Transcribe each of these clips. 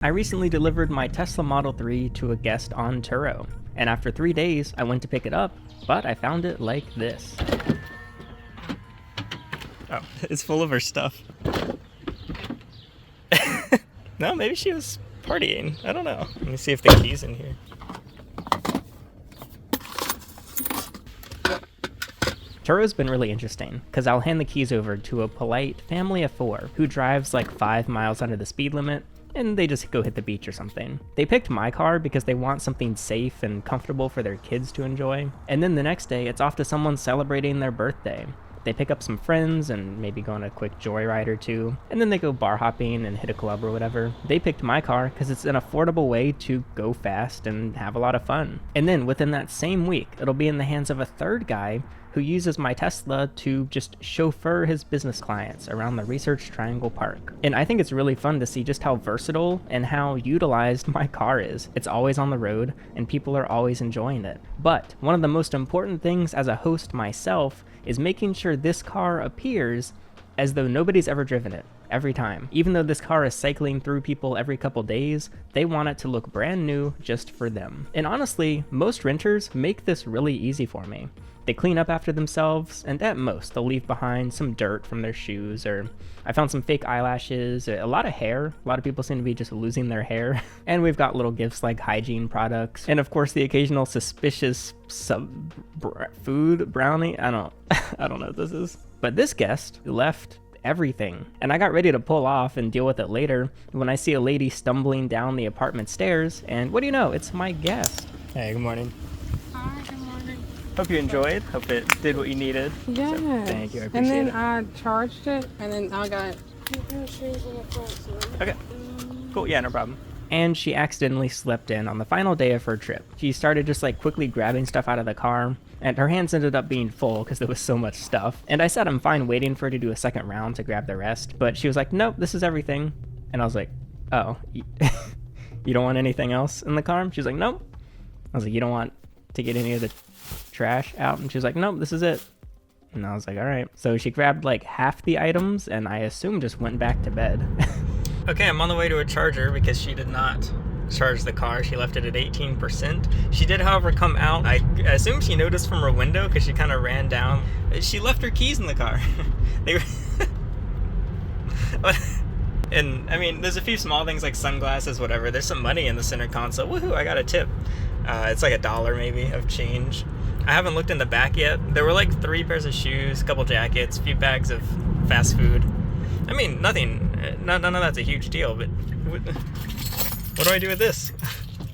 I recently delivered my Tesla Model 3 to a guest on Turo, and after 3 days I went to pick it up, but I found it like this. Oh, it's full of her stuff. No, maybe she was partying. I don't know. Let me see if the key's in here. Turo's been really interesting, because I'll hand the keys over to a polite family of 4 who drives like 5 miles under the speed limit, and they just go hit the beach or something. They picked my car because they want something safe and comfortable for their kids to enjoy, and then the next day it's off to someone celebrating their birthday. They pick up some friends and maybe go on a quick joyride or 2, and then they go bar hopping and hit a club or whatever. They picked my car because it's an affordable way to go fast and have a lot of fun. And then within that same week, it'll be in the hands of a third guy who uses my Tesla to just chauffeur his business clients around the Research Triangle Park. And I think it's really fun to see just how versatile and how utilized my car is. It's always on the road and people are always enjoying it. But one of the most important things as a host myself is making sure this car appears as though nobody's ever driven it, every time. Even though this car is cycling through people every couple days, they want it to look brand new just for them. And honestly, most renters make this really easy for me. They clean up after themselves, and at most, they'll leave behind some dirt from their shoes, or I found some fake eyelashes, a lot of hair. A lot of people seem to be just losing their hair. And we've got little gifts like hygiene products, and of course the occasional suspicious food brownie. I don't know what this is. But this guest left everything, and I got ready to pull off and deal with it later when I see a lady stumbling down the apartment stairs, and what do you know, it's my guest. Hey, good morning. Hi, good morning. Hope you enjoyed. Hope it did what you needed. Yeah. So, thank you. I appreciate and then it. I charged it, and then I got Okay. Cool. Yeah, no problem. And she accidentally slept in on the final day of her trip. She started just like quickly grabbing stuff out of the car, and her hands ended up being full because there was so much stuff. And I said I'm fine waiting for her to do a second round to grab the rest, but she was like, nope, this is everything. And I was like, oh, you don't want anything else in the car? She was like, nope. I was like, you don't want to get any of the trash out? And she was like, nope, this is it. And I was like, all right. So she grabbed like half the items and I assume just went back to bed. Okay, I'm on the way to a charger because she did not charge the car. She left it at 18%. She did, however, come out. I assume she noticed from her window because she kind of ran down. She left her keys in the car. They were and I mean, there's a few small things like sunglasses, whatever. There's some money in the center console. Woohoo, I got a tip. It's like $1 maybe of change. I haven't looked in the back yet. There were like 3 pairs of shoes, a couple jackets, a few bags of fast food. I mean, nothing, none of that's a huge deal, but what do I do with this?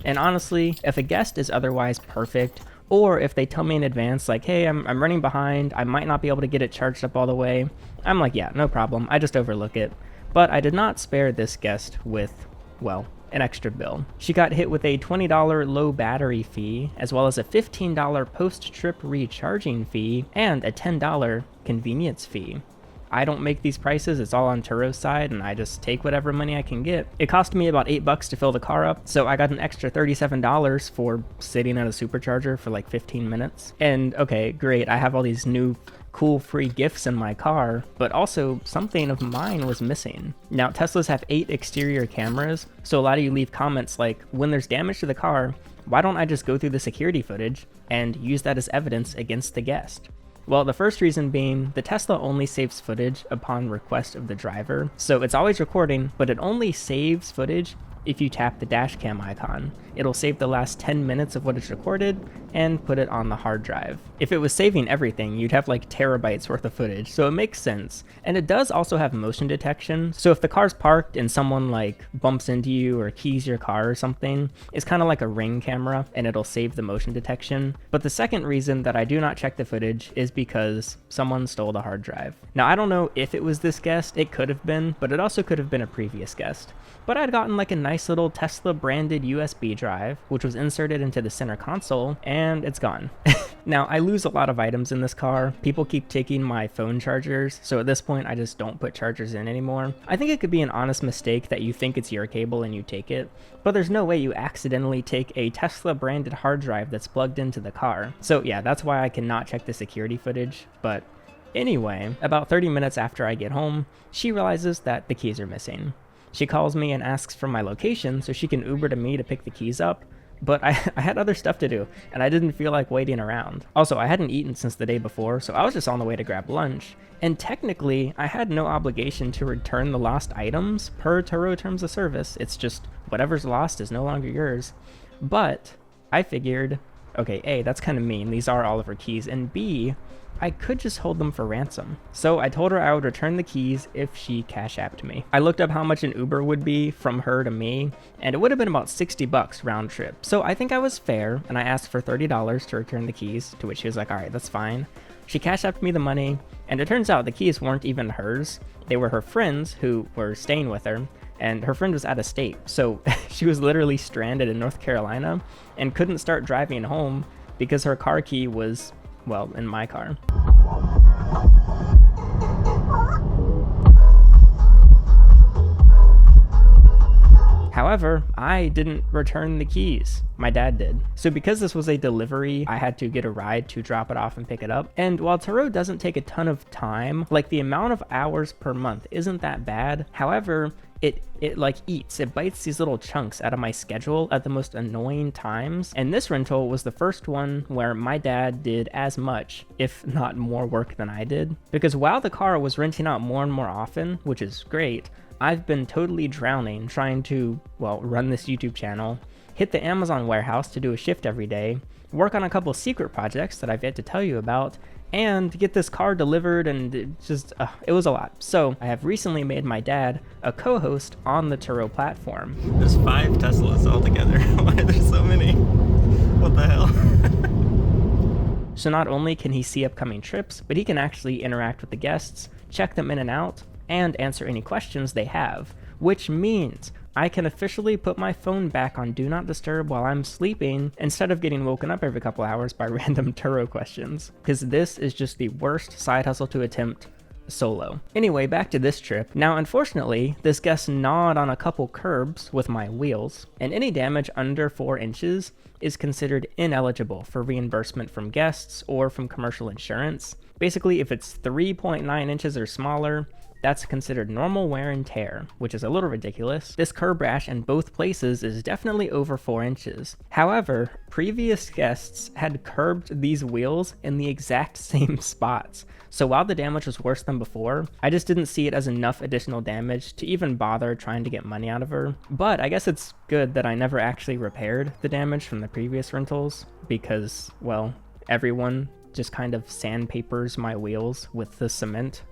And honestly, if a guest is otherwise perfect, or if they tell me in advance, like, hey, I'm running behind, I might not be able to get it charged up all the way, I'm like, yeah, no problem, I just overlook it. But I did not spare this guest with, well, an extra bill. She got hit with a $20 low battery fee, as well as a $15 post-trip recharging fee, and a $10 convenience fee. I don't make these prices, it's all on Turo's side, and I just take whatever money I can get. It cost me about $8 to fill the car up, so I got an extra $37 for sitting at a supercharger for like 15 minutes. And okay, great, I have all these new cool free gifts in my car, but also something of mine was missing. Now, Teslas have 8 exterior cameras, so a lot of you leave comments like, when there's damage to the car, why don't I just go through the security footage and use that as evidence against the guest? Well, the first reason being, the Tesla only saves footage upon request of the driver, so it's always recording, but it only saves footage if you tap the dashcam icon. It'll save the last 10 minutes of what it's recorded and put it on the hard drive. If it was saving everything, you'd have like terabytes worth of footage, so it makes sense. And it does also have motion detection, so if the car's parked and someone like bumps into you or keys your car or something, it's kind of like a Ring camera and it'll save the motion detection. But the second reason that I do not check the footage is because someone stole the hard drive. Now, I don't know if it was this guest, it could have been, but it also could have been a previous guest. But I'd gotten like a nice little Tesla branded USB drive, which was inserted into the center console, and it's gone. Now, I lose a lot of items in this car. People keep taking my phone chargers, so at this point I just don't put chargers in anymore. I think it could be an honest mistake that you think it's your cable and you take it, but there's no way you accidentally take a Tesla branded hard drive that's plugged into the car. So yeah, that's why I cannot check the security footage, but anyway, about 30 minutes after I get home, she realizes that the keys are missing. She calls me and asks for my location so she can Uber to me to pick the keys up, but I had other stuff to do, and I didn't feel like waiting around. Also, I hadn't eaten since the day before, so I was just on the way to grab lunch. And technically, I had no obligation to return the lost items per Turo terms of service. It's just whatever's lost is no longer yours. But I figured, okay, A, that's kind of mean. These are all of her keys. And B, I could just hold them for ransom. So I told her I would return the keys if she cash apped me. I looked up how much an Uber would be from her to me, and it would have been about $60 round trip. So I think I was fair, and I asked for $30 to return the keys, to which she was like, all right, that's fine. She cash apped me the money, and it turns out the keys weren't even hers. They were her friends who were staying with her, and her friend was out of state. So she was literally stranded in North Carolina and couldn't start driving home because her car key was, well, in my car. However, I didn't return the keys. My dad did. So because this was a delivery, I had to get a ride to drop it off and pick it up. And while Turo doesn't take a ton of time, like the amount of hours per month isn't that bad. However, it like eats, it bites these little chunks out of my schedule at the most annoying times. And this rental was the first one where my dad did as much, if not more work than I did. Because while the car was renting out more and more often, which is great, I've been totally drowning trying to, well, run this YouTube channel, hit the Amazon warehouse to do a shift every day, work on a couple secret projects that I've yet to tell you about, and get this car delivered, and it was a lot. So I have recently made my dad a co-host on the Turo platform. There's 5 Teslas altogether. Why are there so many? What the hell? So not only can he see upcoming trips, but he can actually interact with the guests, check them in and out, and answer any questions they have, which means I can officially put my phone back on Do Not Disturb while I'm sleeping instead of getting woken up every couple hours by random Turo questions, because this is just the worst side hustle to attempt solo. Anyway, back to this trip. Now, unfortunately, this guest gnawed on a couple curbs with my wheels, and any damage under 4 inches is considered ineligible for reimbursement from guests or from commercial insurance. Basically, if it's 3.9 inches or smaller, that's considered normal wear and tear, which is a little ridiculous. This curb rash in both places is definitely over 4 inches. However, previous guests had curbed these wheels in the exact same spots. So while the damage was worse than before, I just didn't see it as enough additional damage to even bother trying to get money out of her. But I guess it's good that I never actually repaired the damage from the previous rentals because, well, everyone just kind of sandpapers my wheels with the cement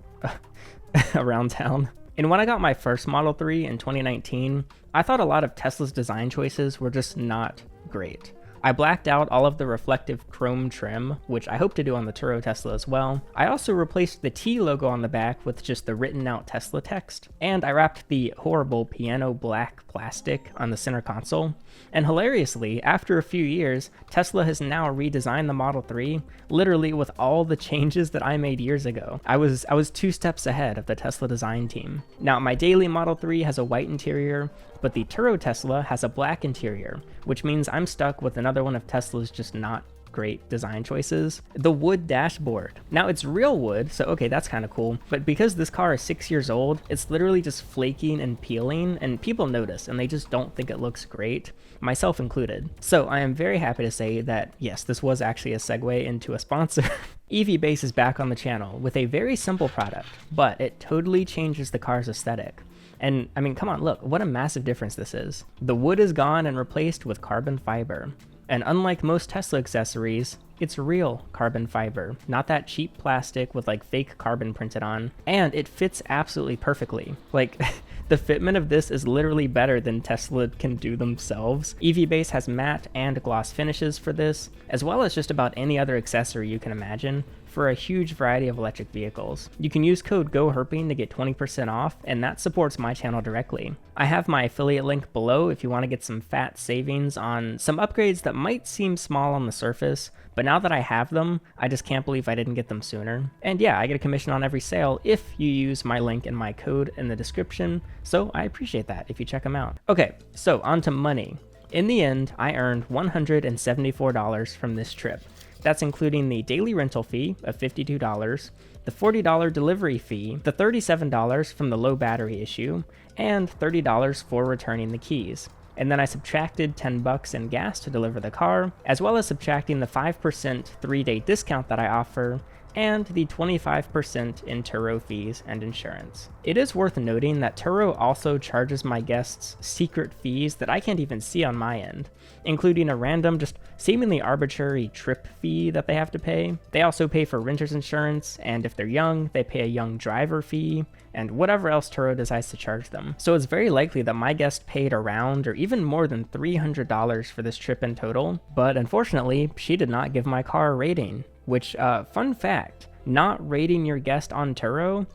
around town. And when I got my first Model 3 in 2019, I thought a lot of Tesla's design choices were just not great. I blacked out all of the reflective chrome trim, which I hope to do on the Turo Tesla as well. I also replaced the T logo on the back with just the written out Tesla text, and I wrapped the horrible piano black plastic on the center console. And hilariously, after a few years, Tesla has now redesigned the Model 3, literally with all the changes that I made years ago. I was 2 steps ahead of the Tesla design team. Now, my daily Model 3 has a white interior, but the Turo Tesla has a black interior, which means I'm stuck with another one of Tesla's just not great design choices. The wood dashboard. Now it's real wood, so okay, that's kind of cool, but because this car is 6 years old, it's literally just flaking and peeling, and people notice and they just don't think it looks great, myself included. So I am very happy to say that yes, this was actually a segue into a sponsor. EVBase is back on the channel with a very simple product, but it totally changes the car's aesthetic. And I mean, come on, look, what a massive difference this is. The wood is gone and replaced with carbon fiber. And unlike most Tesla accessories, it's real carbon fiber, not that cheap plastic with like fake carbon printed on. And it fits absolutely perfectly. Like, the fitment of this is literally better than Tesla can do themselves. EVBase has matte and gloss finishes for this, as well as just about any other accessory you can imagine, for a huge variety of electric vehicles. You can use code GOHERPING to get 20% off, and that supports my channel directly. I have my affiliate link below if you want to get some fat savings on some upgrades that might seem small on the surface, but now that I have them, I just can't believe I didn't get them sooner. And yeah, I get a commission on every sale if you use my link and my code in the description, so I appreciate that if you check them out. Okay, so on to money. In the end, I earned $174 from this trip. That's including the daily rental fee of $52, the $40 delivery fee, the $37 from the low battery issue, and $30 for returning the keys. And then I subtracted $10 in gas to deliver the car, as well as subtracting the 5% 3-day discount that I offer, and the 25% in Turo fees and insurance. It is worth noting that Turo also charges my guests secret fees that I can't even see on my end, including a random, just seemingly arbitrary trip fee that they have to pay. They also pay for renter's insurance, and if they're young, they pay a young driver fee, and whatever else Turo decides to charge them. So it's very likely that my guest paid around or even more than $300 for this trip in total, but unfortunately, she did not give my car a rating. Which, fun fact, not rating your guest on Turo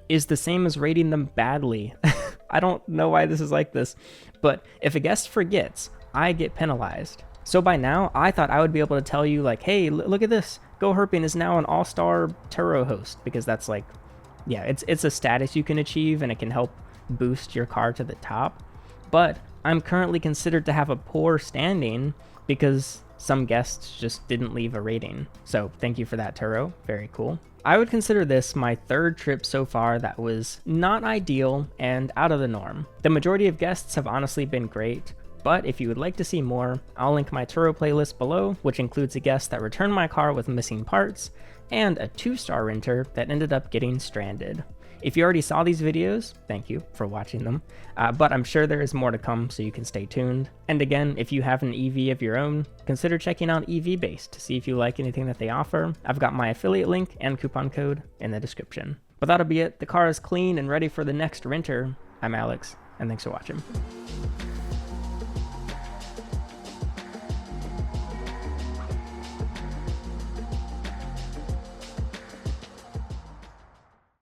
is the same as rating them badly. I don't know why this is like this, but if a guest forgets, I get penalized. So by now, I thought I would be able to tell you like, hey, look at this, Go Herping is now an all-star Turo host, because that's like, yeah, it's a status you can achieve and it can help boost your car to the top. But I'm currently considered to have a poor standing because some guests just didn't leave a rating. So thank you for that, Turo. Very cool. I would consider this my third trip so far that was not ideal and out of the norm. The majority of guests have honestly been great, but if you would like to see more, I'll link my Turo playlist below, which includes a guest that returned my car with missing parts, and a 2-star renter that ended up getting stranded. If you already saw these videos, thank you for watching them, but I'm sure there is more to come, so you can stay tuned. And again, if you have an EV of your own, consider checking out EV-Based to see if you like anything that they offer. I've got my affiliate link and coupon code in the description. But that'll be it. The car is clean and ready for the next renter. I'm Alex, and thanks for watching.